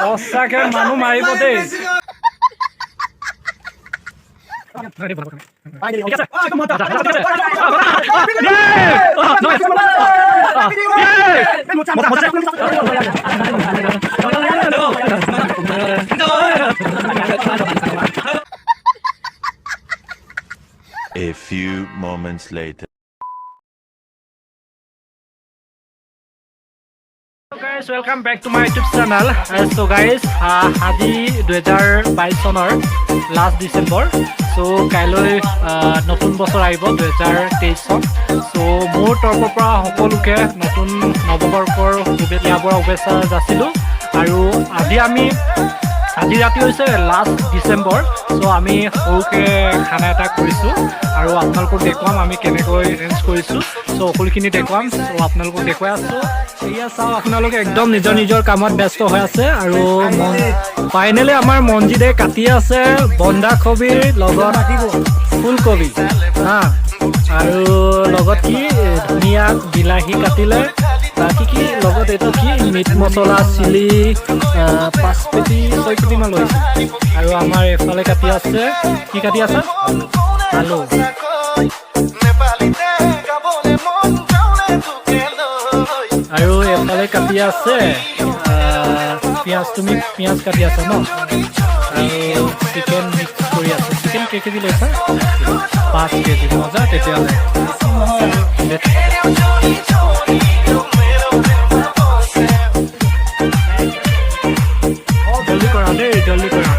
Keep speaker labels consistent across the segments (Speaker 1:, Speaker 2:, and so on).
Speaker 1: সঁচাকে মানুহ মাৰিব দেই
Speaker 2: A few moments later.
Speaker 1: Guys, welcome back to my YouTube channel. So guys, আজি 2022 চনৰ লাষ্ট ডিসেম্বৰ সো কাইলৈ নতুন বছৰ আহিব 2023 চন সো মোৰ তৰফৰ পৰা সকলোকে নতুন নৱবৰ্ষৰ শুভেচ্ছা যাচিলোঁ আৰু আজি ৰাতি হৈছে লাষ্ট ডিসেম্বৰ সো আমি সৰুকে খানা এটা কৰিছোঁ আৰু আপোনালোকক দেখুৱাম আমি কেনেকৈ এৰেঞ্জ কৰিছোঁ সো সকলোখিনি দেখুৱাম সো আপোনালোকক দেখুৱাই আছোঁ এয়া চাওক আপোনালোকে একদম নিজৰ কামত ব্যস্ত হৈ আছে আৰু ফাইনেলি আমাৰ মনজিদে কাটি আছে বন্ধাকবিৰ লগত ফুলকবি আৰু লগত কি ধনিয়া বিলাহী কাটিলে কি লগত এইটো কি মিট মছলা চিলি 5 পেটি 6 পেটি মান লৈছে আৰু আমাৰ এফালে কাটি আছে কি কাটি আছে আলু আৰু এফালে কাটি আছে পিঁয়াজ তুমি পিঁয়াজ কাটি আছে ন আৰু চিকেন মিক্স কৰি আছে চিকেন কেজি লৈছা 5 কেজি মজা তেতিয়াহ'লে জলদি কৰা দেই জলদি কৰা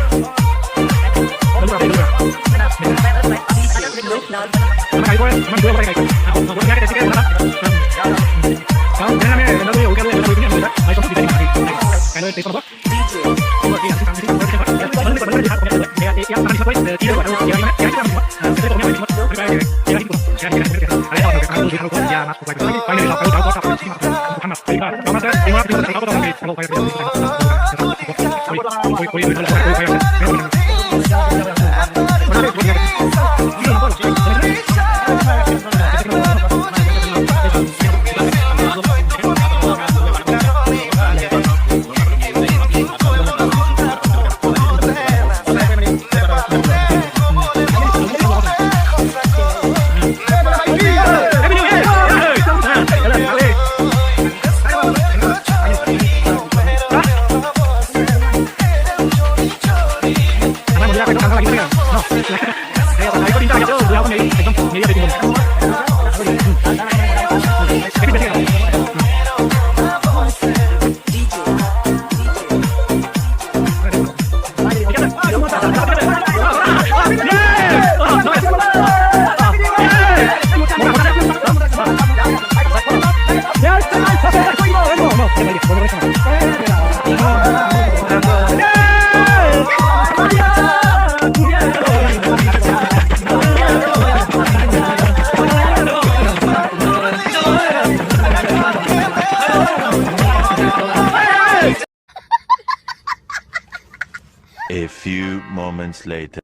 Speaker 2: A few moments later.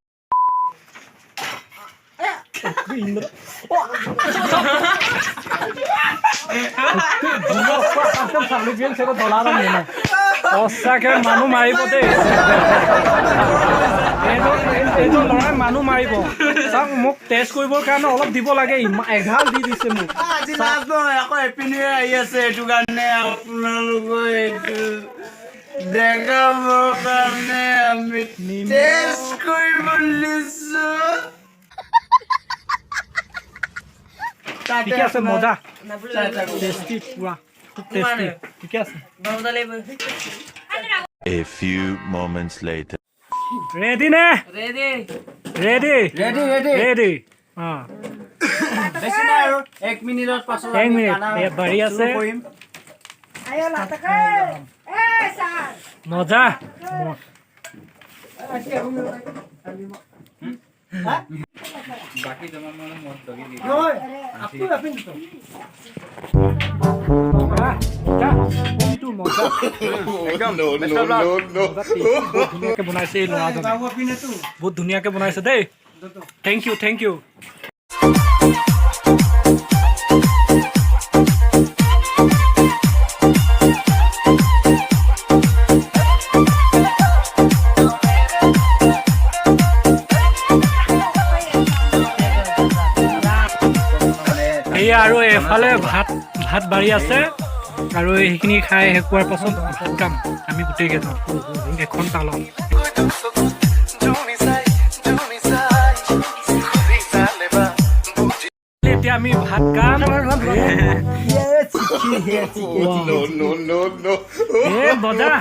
Speaker 1: সঁচাকে মানুহ মাৰিব দেই এইটো ল'ৰাই মানুহ মাৰিব চাওক মোক টেষ্ট কৰিবৰ কাৰণে অলপ দিব লাগে এঘাল দি দিছে মোক
Speaker 3: আকৌ হেপী নিউ ইয়াৰ আহি আছে এইটো কাৰণে আপোনালোকৰ এইটো দেখাবৰ কাৰণে আমি টেষ্ট কৰিব লৈছোঁ
Speaker 1: ঠিকে আছে মজা টেষ্টি পুৰা খুব টেষ্টি ঠিকে আছে
Speaker 2: A few moments later.
Speaker 1: Ready নে ৰেডি ৰেডি ৰেডি ৰেডি
Speaker 3: বেছি নাই আৰু 1 মিনিটৰ পাছত
Speaker 1: এক মিনিট বাঢ়ি আছে মজা
Speaker 3: বাকি জমা মানে মত লগি দি
Speaker 1: বহুত ধুনীয়াকে বনাইছে দেই থেংক ইউ এয়া আৰু এফালে ভাত বাঢ়ি আছে আৰু সেইখিনি খাই শেষ হোৱাৰ পাছত ভাত খাম আমি গোটেইকেইজন এখন তালত এতিয়া আমি ভাত খাম বজা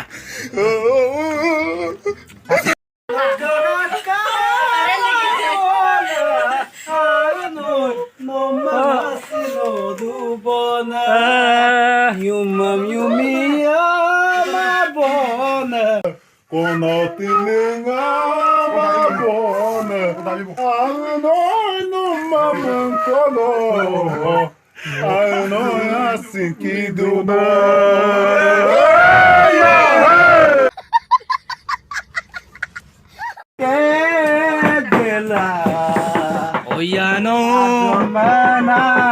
Speaker 4: Kono tilinga mabone ano no mamon kono ano yasinki dubo
Speaker 1: Oyano
Speaker 3: Mana